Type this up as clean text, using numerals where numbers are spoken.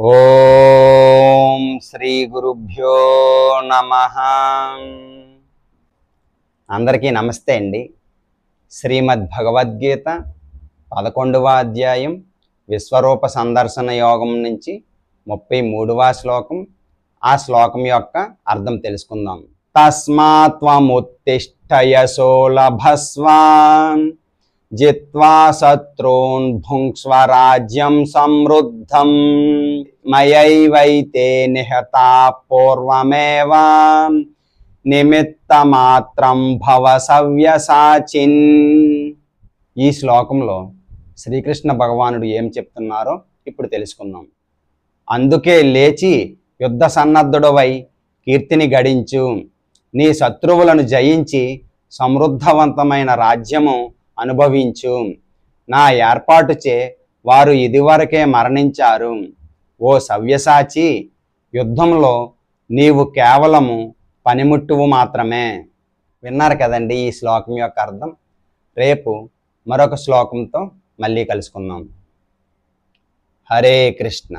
ఓం శ్రీ గురుభ్యో నమః. అందరికీ నమస్తే అండి. శ్రీమద్ భగవద్గీత 11వ అధ్యాయం విశ్వరూప సందర్శన యోగం నుంచి 33వ శ్లోకం. ఆ శ్లోకం యొక్క అర్థం తెలుసుకుందాం. తస్మాత్ త్వముత్తిష్ఠ యశో లభస్వ జిత్వా శత్రూన్ భుంక్ష్వ రాజ్యం సమృద్ధం మయైవైతే నిహతా పూర్వమేవ నిమిత్తమాత్రం భవ సవ్యసాచిన్. ఈ శ్లోకంలో శ్రీకృష్ణ భగవానుడు ఏం చెప్తున్నారో ఇప్పుడు తెలుసుకుందాం. అందుకే లేచి యుద్ధ సన్నద్ధుడవై కీర్తిని గడించు, నీ శత్రువులను జయించి సమృద్ధవంతమైన రాజ్యము అనుభవించు. నా ఏర్పాటుచే వారు ఇదివరకే మరణించారు. ఓ సవ్యసాచి, యుద్ధంలో నీవు కేవలము పనిముట్టువు మాత్రమే. విన్నారు కదండి ఈ శ్లోకం యొక్క అర్థం. రేపు మరొక శ్లోకంతో మళ్ళీ కలుసుకుందాం. హరే కృష్ణ.